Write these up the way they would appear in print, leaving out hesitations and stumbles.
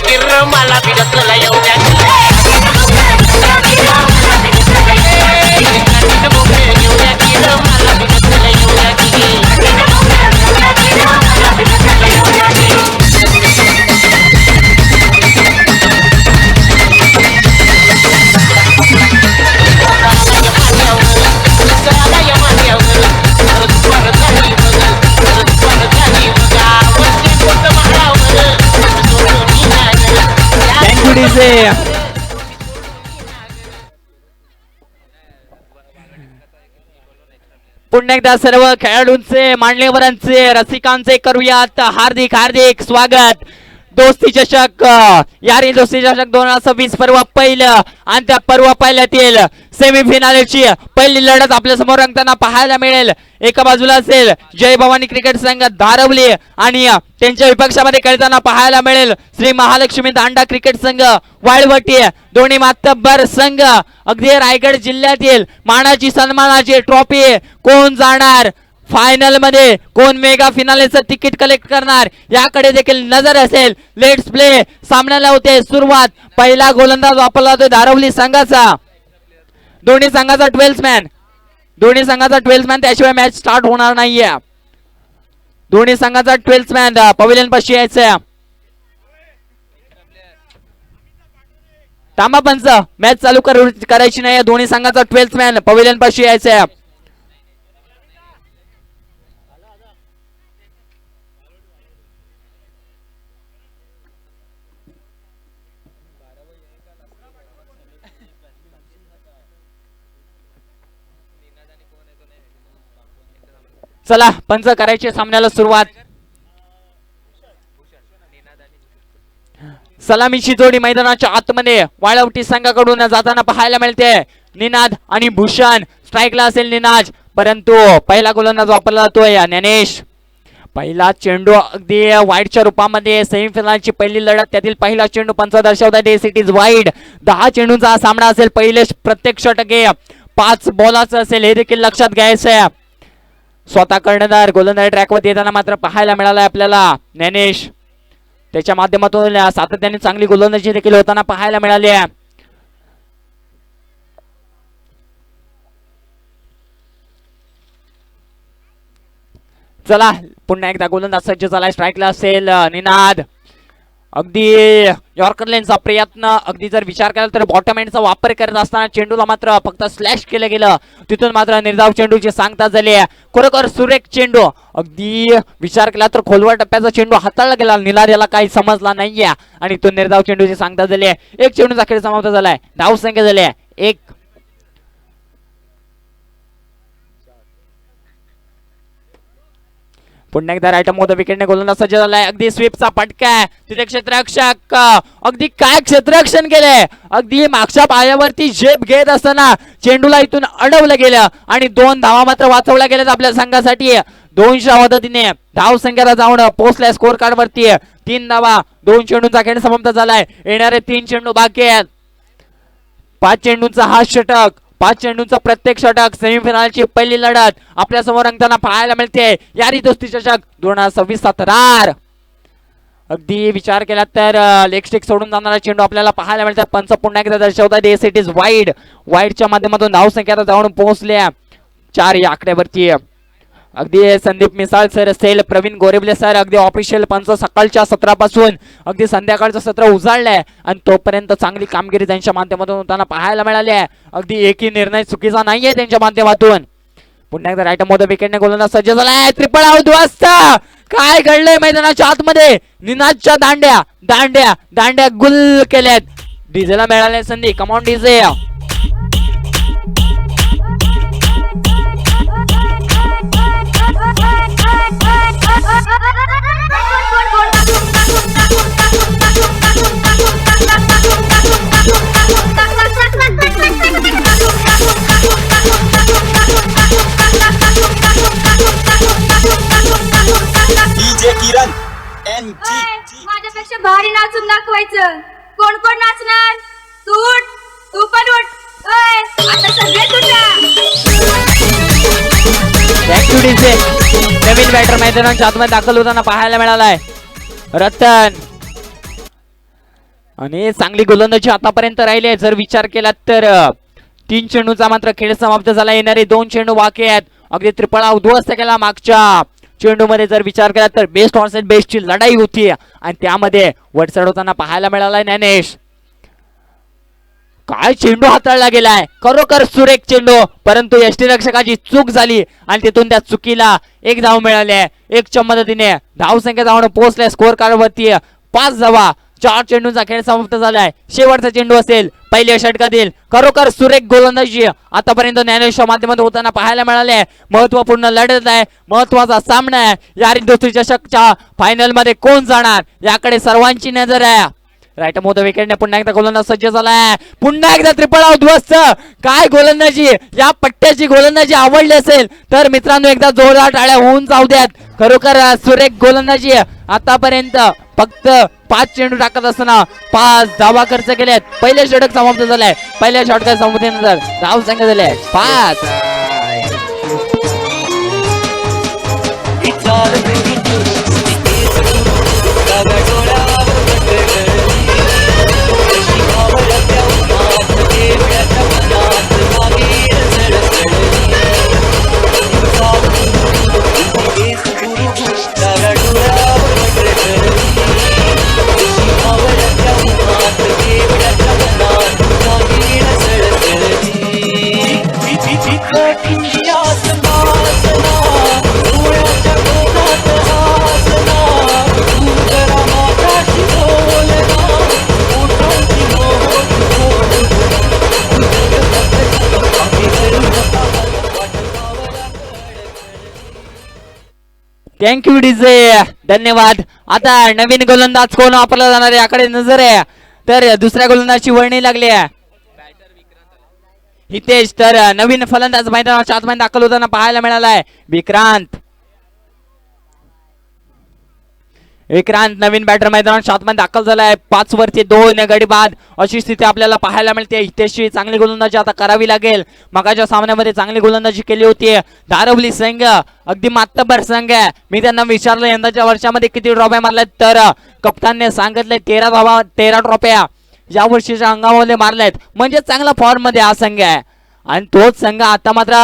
किर मला बिडतला एवढ्या पुन्हा एकदा सर्व खेळाडूंचे मान्यवरांचे रसिकांचे करूयात हार्दिक हार्दिक स्वागत. दोस्ती चषक यारी दोस्ती चषक 2026 पर्व पहिलं आणि त्या पर्व पहिल्यातील सेमीफिनालची पहिली लढत आपल्या समोर रंगताना पाहायला मिळेल. एका बाजूला असेल जय भवानी क्रिकेट संघ धारवली आणि त्यांच्या विपक्षामध्ये खेळताना पाहायला मिळेल श्री महालक्ष्मी दांडा क्रिकेट संघ वाळवटी. दोन्ही मातब्बर संघ अगदी रायगड जिल्ह्यातील मानाची सन्मानाची ट्रॉफी कोण जाणार फायनल मध्ये, कोण मेगा फिनालेचं तिकीट कलेक्ट करणार याकडे देखील नजर असेल. लेट्स प्ले सामन्याला होते सुरुवात. पहिला गोलंदाज वापरला जातो धारवली संघाचा. दोन्ही संघाचा 12 मॅन, दोन्ही संघाचा 12 मॅन, त्याशिवाय मॅच स्टार्ट होणार नाहीये. दोन्ही संघाचा 12 मॅन पवेलियन पाशी यायचं. थांबा पंच, मॅच चालू करायची नाही. दोन्ही संघाचा 12 मॅन पवेलियन पाशी यायचं. चला पंच करायचे सामन्याला सुरुवात. सलामीची जोडी मैदानाच्या आतमध्ये वाळवटी संघाकडून जाताना पाहायला मिळते. निनाद आणि भूषण स्ट्राईकला असेल निनाद, परंतु पहिला गोलंदाज वापरला जातोय ज्ञानेश. पहिला चेंडू अगदी वाईडच्या रूपामध्ये सेमीफायनलची पहिली लढत, त्यातील पहिला चेंडू पंच दर्शवतात एस इट इज वाईड. 10 चेंडूंचा हा सामना असेल. पहिले प्रत्येक षटके 5 बॉलाचं असेल हे देखील लक्षात घ्यायचं आहे. स्वतः कर्णधार गोलंदाज ट्रॅकवर येताना मात्र पाहायला मिळालाय आपल्याला ज्ञानेश. त्याच्या माध्यमातून सातत्याने चांगली गोलंदाजी देखील होताना पाहायला मिळाली आहे. चला पुन्हा एकदा गोलंदाज सज्ज झालाय. स्ट्राईकला असेल निनाद. अगदी यॉर्कर लेनचा प्रयत्न, अगदी जर विचार केला तर बॉटम एंडचा वापर करत असताना चेंडूला मात्र फक्त स्लॅश केलं गेलं. तिथून मात्र निर्धाव चेंडूची सांगता झाली. खरोखर सुरेख चेंडू, अगदी विचार केला तर खोलवर टप्प्याचा चेंडू हाताळला गेला. निलार याला काही समजला नाहीये आणि तो निर्धाव चेंडूची सांगता झाली. एक चेंडूचा खेळ समाप्त झालाय. धाव संख्या झाली 1. पुन्हा एकदा राईट मोठा विकेटने गोलंदाज सज्ज झालाय. अगदी स्वीपचा फटका, तिथे क्षेत्ररक्षक अगदी काय क्षेत्ररक्षण केलंय. अगदी मागच्या पायावरती झेप घेत असताना चेंडूला इथून अडवलं गेलं आणि 2 धावा मात्र वाचवल्या गेल्यात आपल्या संघासाठी. 200 मदतीने धाव संख्येला जाऊन पोहोचलाय स्कोर कार्ड वरती. 3 धावा, 2 चेंडूंचा खेळ समाप्त झालाय. येणारे 3 चेंडू बाकी आहेत. 5 चेंडूंचा हा षटक, 5 चेंडूंचा प्रत्येक षटक. सेमीफायनलची पहिली लढत आपल्या समोर रंगताना पाहायला मिळते. यारी दोस्ती चषक 2026 तरार. अगदी विचार केला तर लेग स्टिक सोडून जाणारा चेंडू आपल्याला पाहायला मिळतात. पंच पुन्हा एकदा दर्शवतात एस इट इज वाईड. वाईडच्या माध्यमातून धाव संख्या जाऊन पोहोचल्या 4 या आकड्यावरती. अगदी संदीप मिसाळ सर असेल, प्रवीण गोरेबले सर, अगदी ऑफिशियल पंच सकाळच्या सत्रापासून अगदी संध्याकाळचं सत्र उजाळलंय आणि तोपर्यंत चांगली कामगिरी त्यांच्या माध्यमातून होताना पाहायला मिळाली आहे. अगदी एकही निर्णय चुकीचा नाहीये त्यांच्या माध्यमातून. पुन्हा एकदा राईट मोठा विकेटने गोलंदाज सज्ज झालाय. ट्रिपल आउट वाजता काय घडलंय मैदानाच्या आतमध्ये. निनादच्या दांड्या दांड्या दांड्या गुल केल्यात. डीजेला मिळाले संधी. Come on DJ. माझ्यापेक्षा भारी नाचून दाखवायचं. कोण कोण नाचणार? तू पण उठ. आता सगळे तुझ्या. नवीन बॅटर मैदानाच्या आतमध्ये दाखल होताना पाहायला मिळालाय. रतन आणि चांगली गोलंदाजी आतापर्यंत राहिली आहे. जर विचार केला तर 3 चेंडूचा मात्र खेळ समाप्त झाला. येणारे 2 चेंडू बाकी आहेत. अगदी त्रिपळा उद्ध्वस्त केला मागच्या चेंडूमध्ये. जर विचार केला तर बेस्ट ऑन बेस्टची लढाई होती आणि त्यामध्ये वट चढवताना पाहायला मिळाला ज्ञानेश. काय चेंडू हाताळला गेलाय, खरोखर सुरेख चेंडू, परंतु यष्टीरक्षकाची चूक झाली आणि तिथून त्या चुकीला 1 धाव मिळाली. 1च्या मदतीने धावसंख्या धावणं पोहोचल्या स्कोर कार्डवरती 5 धावा. 4 चेंडूंचा खेळ समाप्त झालाय. शेवटचा चेंडू असेल पहिल्या षटकातील. खरोखर सुरेख गोलंदाजी आतापर्यंत ज्ञानेशच्या माध्यमातून होताना पाहायला मिळाले. महत्वपूर्ण लढत आहे, महत्वाचा सामना आहे. या हिंदुस्थी चषकच्या फायनल मध्ये कोण जाणार याकडे सर्वांची नजर आहे. राईट मोठ्या विकेटने पुन्हा एकदा गोलंदाज सज्ज झालाय. पुन्हा एकदा त्रिपळा उद्ध्वस्त. काय गोलंदाजी, या पट्ट्याची गोलंदाजी आवडली असेल तर मित्रांनो एकदा जोरदार टाळ्या होऊन जाऊ द्यात. खरोखर सुरेख गोलंदाजी आतापर्यंत फक्त 5 चेंडू टाकत असताना 5 धावा खर्च केल्यात. पहिले षटक समाप्त झालंय. पहिल्या षटका समाप्तीनंतर धाव संख्या झाले 5. थँक्यू डीजे, धन्यवाद. आता नवीन गोलंदाज कोण वापरला जाणार याकडे नजर आहे. तर दुसऱ्या गोलंदाजची वर्णी लागली आहे हितेश. तर नवीन फलंदाज मैदानाच्या आतमध्ये दाखल होताना पाहायला मिळालाय विक्रांत. विक्रांत नवीन बॅटर मैदानाच्या आतमध्ये दाखल झालाय. 5 वरती 2 गडी बाद अशी स्थिती आपल्याला पाहायला मिळते. हितेशची चांगली गोलंदाजी आता करावी लागेल. मगाच्या सामन्यामध्ये चांगली गोलंदाजी केली होती. धारवली संघ अगदी मातबर संघ आहे. मी त्यांना विचारलं यंदाच्या वर्षामध्ये किती ट्रॉफ्या मारल्यात, तर कप्तानने सांगितले 13 ट्रॉफ्या या वर्षीच्या अंगामध्ये मारल्यात. म्हणजे चांगला फॉर्म मध्ये हा संघ आहे. आणि तोच संघ आता मात्र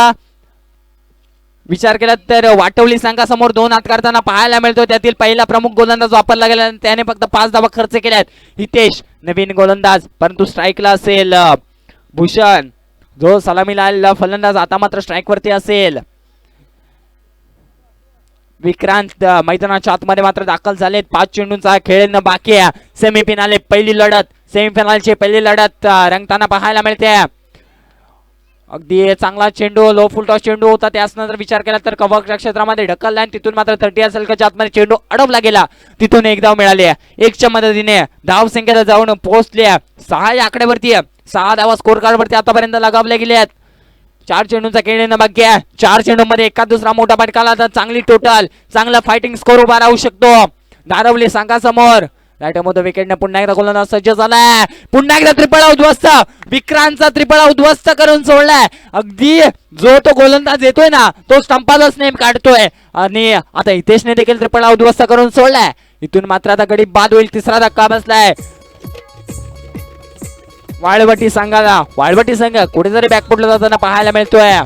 विचार केला तर वाटवली संघासमोर 2 हात करताना पाहायला मिळतो. त्यातील पहिला प्रमुख गोलंदाज वापरला गेला आणि त्याने फक्त 5 धावा खर्च केल्यात. हितेश नवीन गोलंदाज, परंतु स्ट्राईकला असेल भूषण. जो सलामीला आलेला फलंदाज आता मात्र स्ट्राईक वरती असेल. विक्रांत मैदानाच्या आतमध्ये मात्र दाखल झालेत. 5 चेंडूंचा खेळ बाकी आहे. सेमीफायनल पहिली लढत, सेमीफायनलची पहिली लढत रंगताना पाहायला मिळते. अगदी चांगला चेंडू, लो फुलटॉस चेंडू होता. त्यानंतर विचार केला तर कव्हरच्या क्षेत्रामध्ये ढकलला आणि तिथून मात्र 30 षटकाच्या आतमध्ये चेंडू अडवला गेला. तिथून 1 धाव मिळाली. 1च्या मदतीने धाव संख्येला जाऊन पोहोचले 6 या आकड्यावरती. 6 धावा स्कोर कार्ड वरती आतापर्यंत लगावल्या गेल्यात. 4 चेंडूंचा खेळ येणं बाकी आहे. 4 चेंडूमध्ये एका दुसरा मोठा फटका तर चांगली टोटल, चांगला फायटिंग स्कोर उभा राहू शकतो धारवली संघासमोर. राईट मध्ये विकेटने पुन्हा एकदा गोलंदाज सज्ज झालाय. पुन्हा एकदा त्रिपळा उद्ध्वस्त. विक्रांतचा त्रिपळा उद्ध्वस्त करून सोडलाय. अगदी जो तो गोलंदाज येतोय ना तो स्टंपालाच नेम काढतोय. आणि आता हितेशने देखील त्रिपळा उद्ध्वस्त करून सोडलाय. इथून मात्र आता गडी बाद होईल. 3रा धक्का बसलाय वाळवटी संघाला. वाळवटी संघ कुठेतरी बॅकफुटला जाताना पाहायला मिळतोय.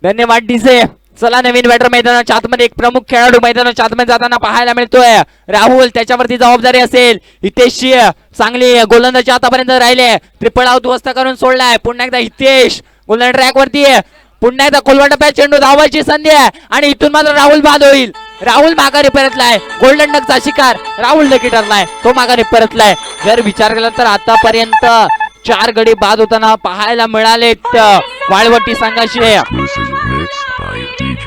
धन्यवाद डीजे. चला नवीन बॅटर मैदानाच्या आतमध्ये एक प्रमुख खेळाडू मैदानाच्या आतमध्ये जाताना पाहायला मिळतोय राहुल. त्याच्यावरती जबाबदारी असेल. हितेशची चांगली गोलंदाजी आतापर्यंत राहिले. त्रिपळा उद्ध्वस्त करून सोडलाय. पुन्हा एकदा हितेश गोलंदाज ट्रॅक वरती. पुन्हा एकदा कोलवाटप्यात चेंडू धावायची संधी आहे आणि इथून मात्र राहुल बाद होईल. राहुल माघारी परतलाय. गोल्डन डकचा शिकार राहुल नक्की ठरलाय. तो माघारी परतलाय. जर विचार केला तर आतापर्यंत 4 गडी बाद होताना पाहायला मिळालेत वाळवटी संघाशी. This is mixed by DJ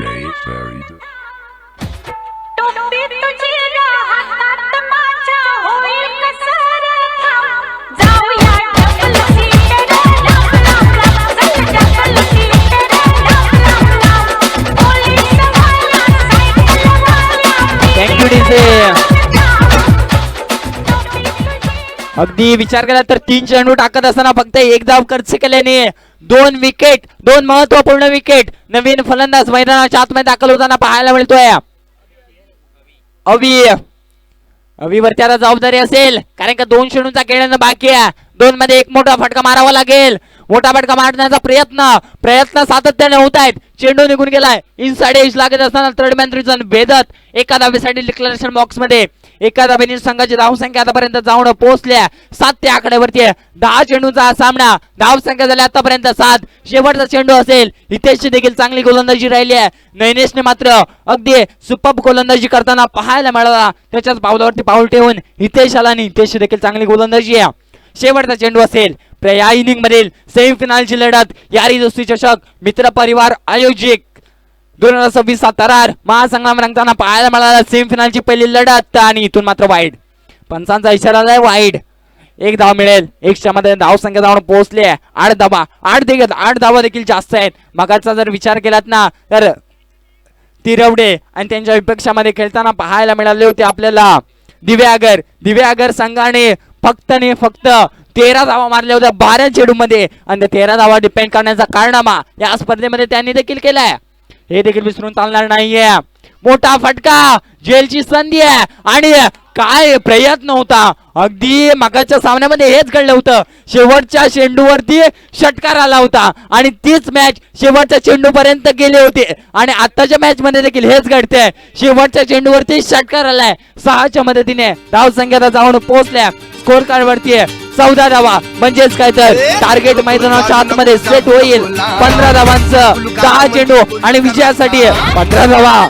अगदी विचार केला तर 3 चेंडू टाकत असताना फक्त एक धाव खर्च केल्याने 2 विकेट, 2 महत्वपूर्ण विकेट. नवीन फलंदाज मैदानाच्या आतमध्ये दाखल होताना पाहायला मिळतोय. अवीवरती आता जबाबदारी असेल, कारण का 2 चेंडूंचा खेळणं बाकी आहे. 2 मध्ये एक मोठा फटका मारावा लागेल. मोठा फटका मारण्याचा प्रयत्न सातत्याने होत आहेत. चेंडू निघून गेलाय. इनसाइड एज लागत असताना थर्ड मॅन रिझन भेदत एका धावेसाठी डिक्लेरेशन बॉक्स मध्ये. एका धावेने संघाची धावसंख्या आतापर्यंत जाऊन पोहोचल्या 7 त्या आकड्यावरती. 10 चेंडूचा हा सामना, धावसंख्या झाली आतापर्यंत 7. शेवटचा चेंडू असेल. हितेशची देखील चांगली गोलंदाजी राहिली आहे. नयनेशने मात्र अगदी सुपर्ब गोलंदाजी करताना पाहायला मिळाला. त्याच्याच पावलावरती पाऊल ठेवून हितेश आला आणि हितेशची देखील चांगली गोलंदाजी आहे. शेवटचा चेंडू असेल. या इनिंग मधील सेमीफायनलची लढत यारी दोस्ती चषक मित्र परिवार आयोजित 2026 तरार महासंग्राम रंगताना पाहायला मिळाला. सेमीफायनलची पहिली लढत आणि इथून मात्र वाईड. पंचांचा इशारा आहे वाईड. 1 धाव मिळेल. 1 मध्ये धावसंख्या जाऊन पोहोचली आहे 8 धावा. 8 धावा देखील जास्त आहेत. मगाचा जर विचार केलात ना तर तिरवडे आणि त्यांच्या विपक्षामध्ये खेळताना पाहायला मिळाले होते आपल्याला दिव्यागर संघाने फक्त 13 धावा मारल्या होत्या 12 चेंडू मध्ये. आणि 13 धावा डिपेंड करण्याचा कारनामा या स्पर्धेमध्ये त्यांनी देखील केलाय. हे देखील विसरून चालणार नाहीये. मोठा फटका, जेलची संधी आहे आणि काय प्रयत्न होता. अगदी मगाच्या सामन्यामध्ये हेच घडलं होतं. शेवटच्या चेंडूवरती षटकार आला होता आणि तीच मॅच शेवटच्या चेंडू पर्यंत गेले होते. आणि आताच्या मॅच मध्ये देखील हेच घडते. शेवटच्या चेंडूवरती षटकार आलाय. 6च्या मदतीने धावसंख्या जाऊन पोहोचल्या. स्कोर कार्ड वरती 14 धावा, म्हणजेच काय तर टार्गेट मैदानाच्या आतमध्ये सेट होईल. 15 धावांचं 10 चेंडू आणि विजयासाठी 15 धावा.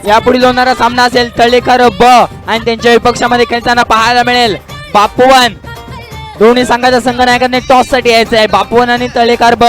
यापुढील होणारा सामना असेल तळेकर ब आणि त्यांच्या विपक्षामध्ये खेळताना पाहायला मिळेल बापूवन. दोन्ही संघाच्या संघनायकांनी टॉस साठी यायचं आहे. बापूवन आणि तळेकर ब.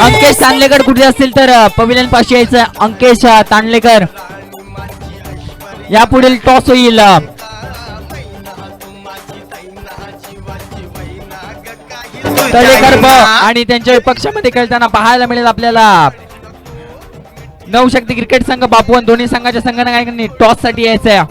अंकेश तांडलेकर कुठे असतील तर पविलियन पाशी यायचं. अंकेश तांडलेकर. यापुढील टॉस होईल. तळेकर ब आणि त्यांच्या विपक्षामध्ये खेळताना पाहायला मिळेल आपल्याला नवशक्ती क्रिकेट संघ बापूवन. दोन्ही संघाच्या संघनायकांनी टॉस साठी यायचं.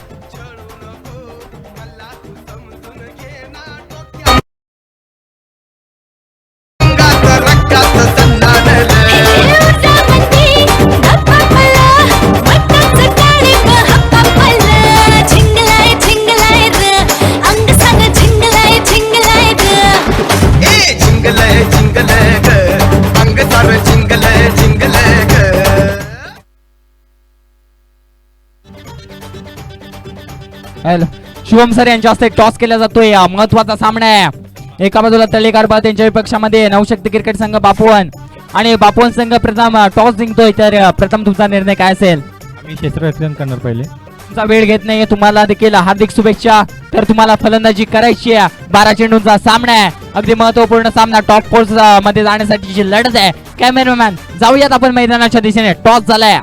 शुभम सर यांच्या हस्ते टॉस केला जातोय. महत्वाचा सामना आहे. एका बाजूला तळेकर बा त्यांच्या विपक्षामध्ये नवशक्ती क्रिकेट संघ बापूवन आणि बापूवन संघ प्रथम टॉस जिंकतोय. तर प्रथम तुमचा निर्णय काय असेल? आम्ही क्षेत्ररक्षण करणार पहिले. तुमचा वेळ घेत नाहीये. तुम्हाला देखील हार्दिक शुभेच्छा. तर तुम्हाला फलंदाजी करायची आहे. 12 चेंडूंचा सामना आहे. अगदी महत्वपूर्ण सामना. टॉप फोर्स मध्ये जाण्यासाठीची लढत आहे. कॅमेरामॅन जाऊयात आपण मैदानाच्या दिशेने. टॉस झालाय.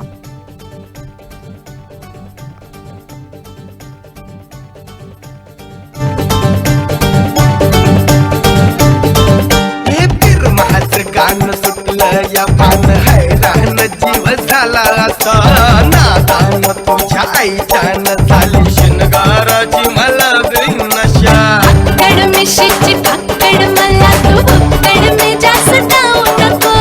गाणं सुटलं या पान हैराण जीव झाला असा नादान तुझ्या आईच्यान झाली शिनगाराची मला गई नशा कडमिशीची पाकड मला तू पकड मी जास्त जाऊ नको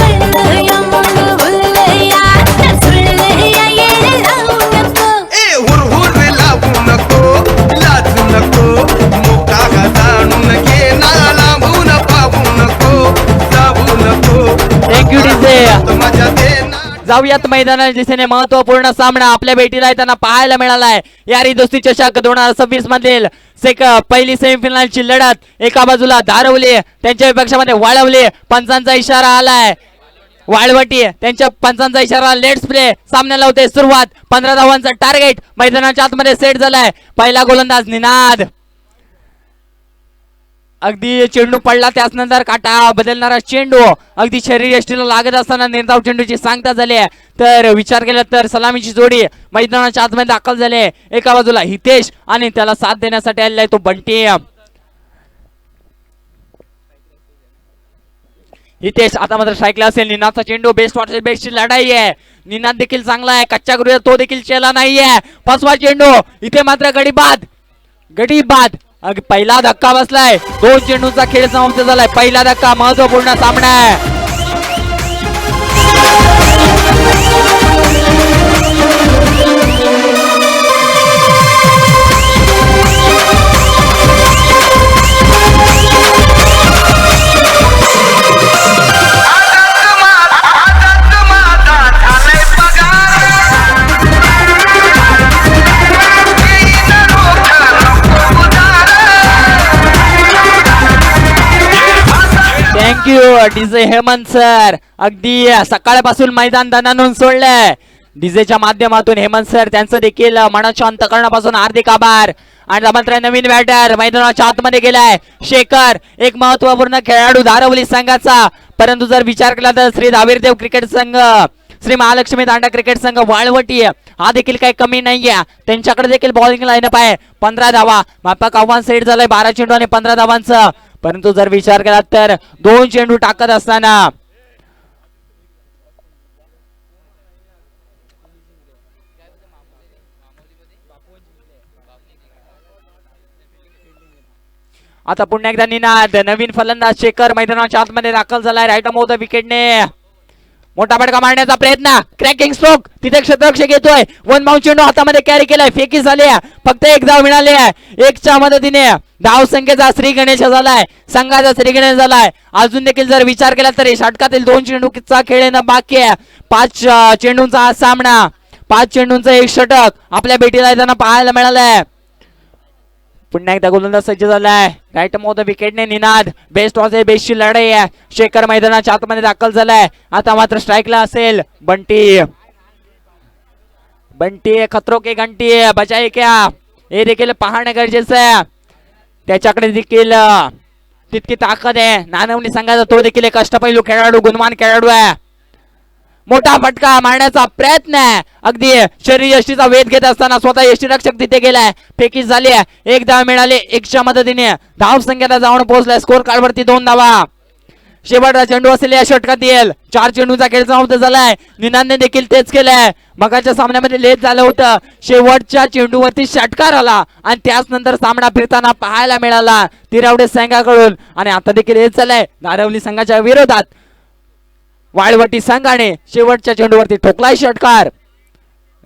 कळलं या मन भुललं या नसुळलं या येड लावू नको ए हुरहुर लावू नको लाजू नको मोका जाणून घे ना लांबून पाहू नको जाऊ नको थँक्यू डीजे. माझ्या देना जाऊयात मैदानाच्या दिशेने महत्वपूर्ण सामना आपल्या भेटीला येताना पाहायला मिळालाय. यारी दोस्ती चषक 2026 मधील पहिली सेमीफायनलची लढत. एका बाजूला धारवली, त्यांच्या विपक्षामध्ये वाळवली. पंचांचा इशारा आलाय. वाळवटी त्यांच्या पंचांचा इशारा. Let's play. सामन्याला होते सुरुवात. 15 धावांचा टार्गेट मैदानाच्या आतमध्ये सेट झालाय. पहिला गोलंदाज निनाद. अगदी चेंडू पडला, त्याच नंतर काटा बदलणारा चेंडू अगदी शरीर यष्टीला लागत असताना निर्धाव चेंडूची सांगता झाली आहे. तर विचार केला तर सलामीची जोडी मैदानाच्या आतमध्ये दाखल झाली. एका बाजूला हितेश आणि त्याला साथ देण्यासाठी आलेला आहे तो बंटी. हितेश आता मात्र स्ट्राईकला असेल. निनादचा चेंडू बेस्ट वॉटर बेस्टची लढाई आहे. निनाद देखील चांगला आहे. कच्च्या गृह तो देखील चेला नाहीये. 5वा चेंडू इथे मात्र गडी बाद. पहिला धक्का बसलाय. 2 चेंडूंचा खेळ समाप्त झालाय. पहिला धक्का. महत्वपूर्ण सामना आहे. Thank you DJ Hemant sir. अगदी सकाळपासून मैदान दणानून सोडलंय. डीजेच्या माध्यमातून हेमंत सर त्यांचं देखील मनाच्या अंतकरणापासून हार्दिक आभार. आणि मात्र नवीन बॅटर मैदानाच्या आतमध्ये गेलाय शेखर. एक महत्वपूर्ण खेळाडू धारवली संघाचा. परंतु जर विचार केला तर श्री धावीरदेव क्रिकेट संघ, श्री महालक्ष्मी तांडा क्रिकेट संघ वाळवटी हा देखील काही कमी नाहीये. त्यांच्याकडे देखील बॉलिंग लाईनअप आहे. 15 धावा. मापक आव्हान सेट झालंय. 12 चेंडू आणि 15 धावांचं. परंतु जर विचार केला तर 2 चेंडू टाकत असताना आता पुन्हा एकदा निनाद. नवीन फलंदाज शेखर मैदानाच्या आतमध्ये दाखल झालाय. राईट मोद विकेटने मोठा फटका मारण्याचा प्रयत्न. Cracking stroke. तिथे क्षेत्ररक्षक येतोय. 1 बाउंड चेंडू हातामध्ये कॅरी केलाय. फेकी झाली आहे. फक्त 1 धाव मिळाली आहे. 1च्या मदतीने धाव संख्येचा श्री गणेश झालाय. संघाचा श्री गणेश झालाय. अजून देखील जर विचार केला तरी षटकातील 2 चेंडूचा खेळ येणं बाकी आहे. 5 चेंडूंचा हा सामना. 5 चेंडूंचं 1 षटक आपल्या भेटीला येताना पाहायला मिळालंय. पुन्हा एकदा गोलंदाज सज्ज झालाय. राईट मोद विकेटने निनाद. बेस्ट टॉस आहे. बेस्टची लढाई आहे. शेखर मैदानाच्या आतमध्ये दाखल झालाय. आता मात्र स्ट्राईकला असेल बंटी. खतरो के घंटी बचाए क्या हे देखील पाहणं गरजेचं आहे. त्याच्याकडे देखील तितकी ताकद आहे. नानवणी संघाचा तो देखील एक अष्टपैलू खेळाडू, गुणवान खेळाडू आहे. मोठा फटका मारण्याचा प्रयत्न आहे. अगदी शरीर यष्टीचा वेध घेत असताना स्वतः यष्टीरक्षक तिथे गेलाय. फेकी झाली आहे. 1 धाव मिळाली. 1च्या मदतीने धाव संख्येला जाऊन पोहोचलाय. स्कोर कार्ड वरती 2 धावा. शेवटचा चेंडू असेल या षटकातील. 4 चेंडूचा खेळ समाप्त झालाय. निनादने देखील तेच केलंय. मगाच्या सामन्यामध्ये लेट झालं होतं. शेवटच्या चेंडूवरती षटकार आला आणि त्याच नंतर सामना फिरताना पाहायला मिळाला तिरावडे संघाकडून. आणि आता देखील हेच झालंय धारवली संघाच्या विरोधात. वाळवटी संघाने शेवटच्या चेंडूवरती ठोकलाय षटकार.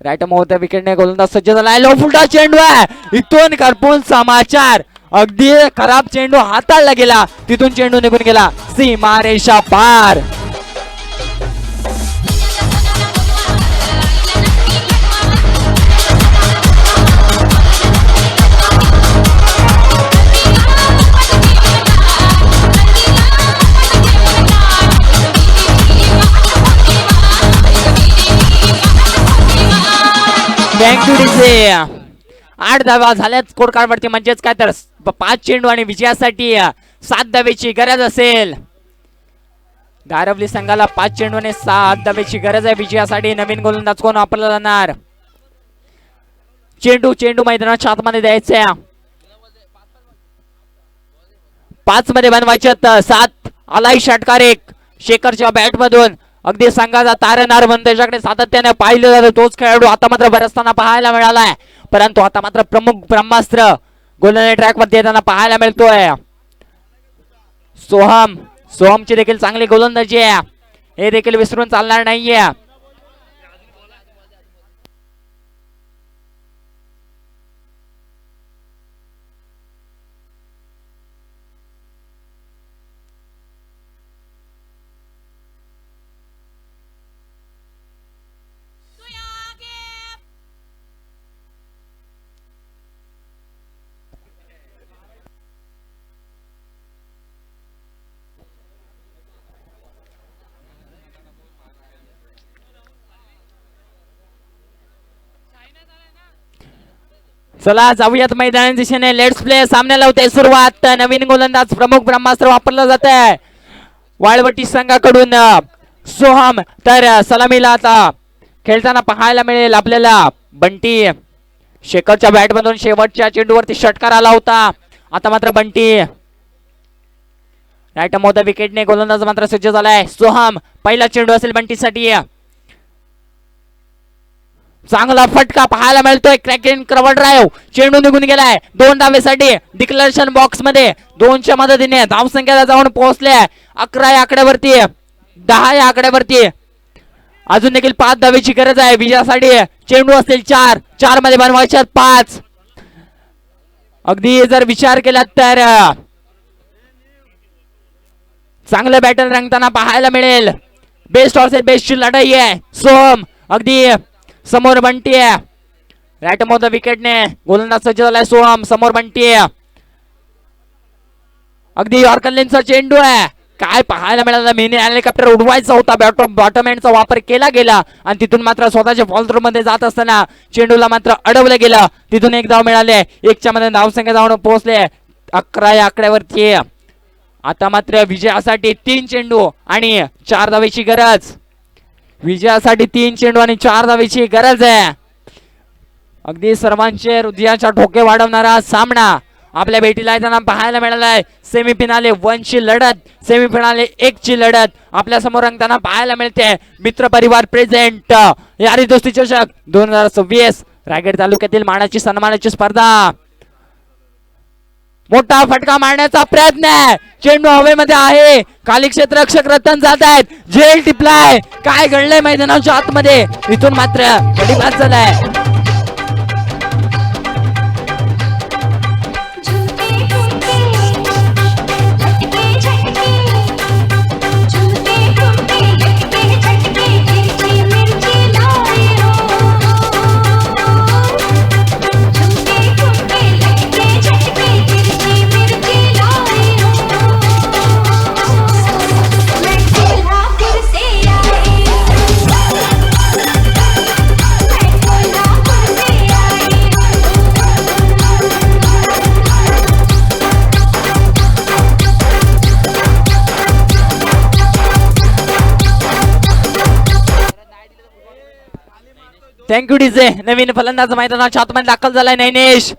राईट मोहत्या विकेटने गोलंदाज सज्ज झालाय. लो फुलटा चेंडू आहे. इथून करपून समाचार. अगदी खराब चेंडू हाताळला गेला. तिथून चेंडू निघून गेला सीमारेषा पार. Thank you DJ. 8 धावा झाल्यात स्कोर कार्ड वरती. म्हणजेच काय तर 5 चेंडू आणि विजयासाठी 7 धावेची गरज असेल. धारवली संघाला 5 चेंडू आणि 7 धावेची गरज आहे विजयासाठी. नवीन गोलंदाज कोण वापरला जाणार? चेंडू मैदानाच्या आतमध्ये द्यायचे. 5 मध्ये बनवायचे. 7 आलाय षटकार. 1 शेखरच्या बॅट मधून अगदी संघाचा तारणार म्हणून त्याच्याकडे सातत्याने पाहिलं जातं तोच खेळाडू आता मात्र बरसताना पाहायला मिळालाय. परंतु आता मात्र प्रमुख ब्रह्मास्त्र गोलंदाजी ट्रॅक मध्ये येताना पाहायला मिळतोय. सोहमची देखील चांगली गोलंदाजी आहे, हे देखील विसरून चालणार नाहीये. चला जाऊयात मैदानाच्या दिशेने. Let's play. सामन्याला होते सुरुवात. नवीन गोलंदाज प्रमुख ब्रह्मास्त्र वापरलं जात आहे वाळवटी संघाकडून सोहम. तर सलामीला आता खेळताना पाहायला मिळेल आपल्याला बंटी. शेखरच्या बॅट मधून शेवटच्या चेंडूवरती षटकार आला होता. आता मात्र बंटी राईट मोठ्या विकेटने गोलंदाज मात्र सज्ज झालाय. सोहम पहिला चेंडू असेल बंटीसाठी. चांगला फटका पाहायला मिळतोय. Cracking cover drive. चेंडू निघून गेलाय 2 धावेसाठी डिक्लेरेशन बॉक्स मध्ये. 2च्या मदतीने धावसंख्येला जाऊन पोहोचले 11 या आकड्यावरती, 10 या आकड्यावरती. अजून देखील 5 धावेची गरज आहे विजयासाठी. चेंडू असतील 4 मध्ये बनवायचे 5. अगदी जर विचार केला तर चांगलं बॅटर रंगताना पाहायला मिळेल. बेस्ट ऑर्सेल बेस्टची लढाई आहे. सोहम अगदी समोर बंटी आहे. राईट मोठ्या विकेटने गोलंदाज सज्ज झालाय. सोहम समोर बंटी आहे. अगदी यॉर्करचा चेंडू आहे. काय पाहायला मिळालं, मिनी हेलिकॉप्टर उडवायचा होता, बॉटम एंडचा वापर केला गेला आणि तिथून मात्र स्वतःच्या फॉल थ्रो मध्ये जात असताना चेंडूला मात्र अडवलं गेलं. तिथून एक धाव मिळाले. 1च्या मध्ये धावसंख्या जाऊन पोहोचले 11 या आकड्यावरती. आता मात्र विजयासाठी 3 चेंडू आणि 4 धावेची गरज. विजयासाठी 3 चेंडू आणि 4 धावेची गरज आहे. अगदी सर्वांचे हृदयाच्या ठोके वाढवणारा सामना आपल्या भेटीला येताना पाहायला मिळालाय. सेमीफिनाले 1 ची लढत, सेमीफिनाले 1 ची लढत आपल्या समोर रंगताना पाहायला मिळते. मित्र परिवार प्रेझेंट यारी दोस्ती चषक 2026 रायगड तालुक्यातील मानाची सन्मानाची स्पर्धा. मोठा फटका मारण्याचा प्रयत्न आहे. चेंडू हवेमध्ये आहे. खाली क्षेत्ररक्षक रतन जात आहेत. झेल टिपलाय. काय घडलंय मैदानाच्या आतमध्ये. इथून मात्र गडीबाद झालाय. Thank you DJ. नवीन फलंदाज मैदानाच्या आतमध्ये दाखल झालाय नैनेश.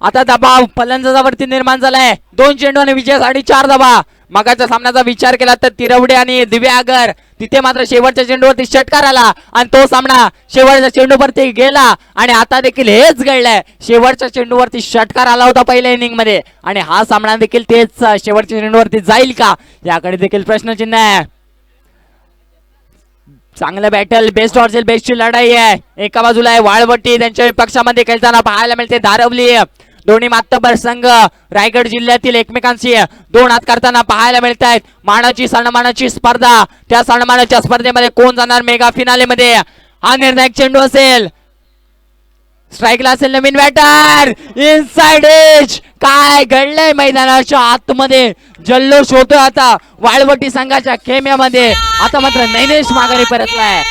आता दबाव फलंदाजावरती निर्माण झालाय. 2 चेंडू आणि विजयासाठी 4 धावा. मगाच्या सामन्याचा विचार केला तर तिरवडे आणि दिव्यागर तिथे मात्र शेवटच्या चेंडूवरती षटकार आला आणि तो सामना शेवटच्या चेंडूवरती गेला. आणि आता देखील हेच घडलंय. शेवटच्या चेंडूवरती षटकार आला होता पहिल्या इनिंग मध्ये आणि हा सामना देखील तेच शेवटच्या चेंडूवरती जाईल का याकडे देखील प्रश्नचिन्ह आहे. चांगलं बॅटल. बेस्ट ऑर्सेल बेस्टची लढाई आहे. एका बाजूला आहे वाळवटी, त्यांच्या पक्षामध्ये खेळताना पाहायला मिळते धारवली. दोन्ही मातबर संघ रायगड जिल्ह्यातील एकमेकांशी 2 हात करताना पाहायला मिळत आहेत. मानाची सन्मानाची स्पर्धा. त्या सन्मानाच्या स्पर्धेमध्ये कोण जाणार मेगा फिनाले मध्ये हा निर्णायक चेंडू असेल. स्ट्राईकला असेल नवीन बॅटर. Inside age. काय घडलंय मैदानाच्या आतमध्ये. जल्लोष होतोय आता वाळवटी संघाच्या खेम्यामध्ये. आता मात्र नैनेश माघारी परतलाय.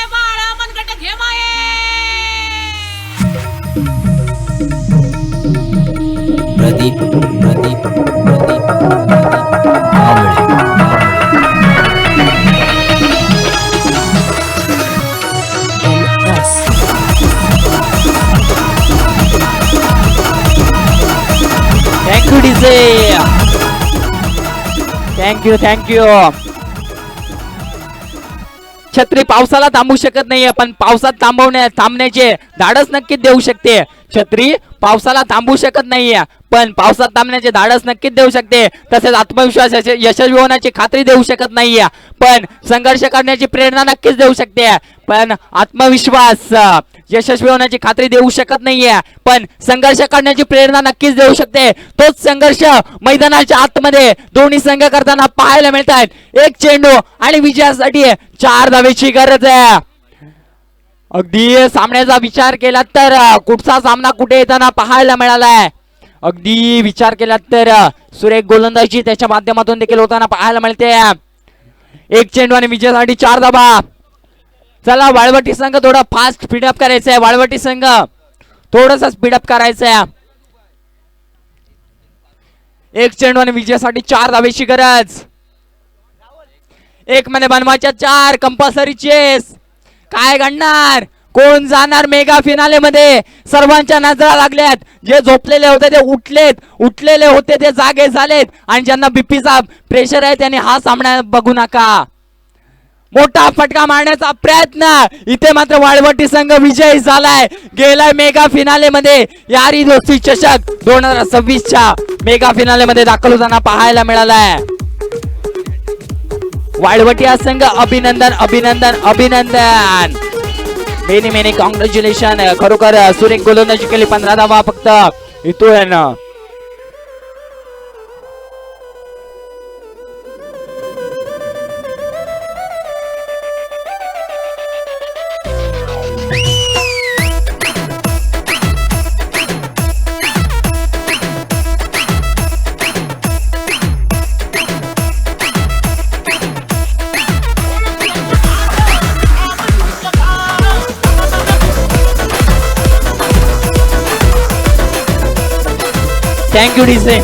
Pradeep thank you DJ. थँक्यू. छत्री पावसाला थांबवू शकत नाहीये, पण पावसात थांबण्याचे धाडस नक्कीच देऊ शकते. छत्री पावसाला थांबवू शकत नाहीये, पण पावसात थांबण्याचे धाडस नक्कीच देऊ शकते. तसेच आत्मविश्वास यशस्वी होण्याची खात्री देऊ शकत नाहीये, पण संघर्ष करण्याची प्रेरणा नक्कीच देऊ शकते. पण आत्मविश्वास यशस्वी होण्याची खात्री देऊ शकत नाहीये, पण संघर्ष करण्याची प्रेरणा नक्कीच देऊ शकते. तोच संघर्ष मैदानाच्या आतमध्ये दोन्ही संघ करताना पाहायला मिळतात. एक चेंडू आणि विजयासाठी 4 धावेची गरज आहे. अगदी सामन्याचा विचार केला तर कुठचा सामना कुठे येताना पाहायला मिळालाय. अगदी विचार केला तर सुरेख गोलंदाजी त्याच्या माध्यमातून देखील होताना पाहायला मिळते. एक चेंडू आणि विजयासाठी 4 धावा. चला वाळवटी संघ थोडा फास्ट स्पीडअप करायचा आहे. वाळवटी संघ थोडस स्पीडअप करायचं आहे. एक चेंडू आणि विजयासाठी 4 धावेची गरज. एक मध्ये बनवायच्या 4 कंपल्सरी चेस. काय घडणार, कोण जाणार मेगा फिनाले मध्ये? सर्वांच्या नजरा लागल्यात. जे झोपलेले होते ते उठलेले होते ते जागे झालेत, आणि ज्यांना बीपीचा प्रेशर आहे त्यांनी हा सामना बघू नका. मोठा फटका मारण्याचा प्रयत्न. इथे मात्र वाळवटी संघ विजयी झालाय, गेलाय मेगा फिनाले मध्ये. यारी दोस्ती चषक 2026च्या मेगा फिनाले मध्ये दाखल होताना पाहायला मिळालाय. वाळवटी हा संघ अभिनंदन अभिनंदन अभिनंदन. Many many congratulation. खरोखर सुरेख गोलंदाजी केली. 15 धावा फक्त इथून. Thank you DJ.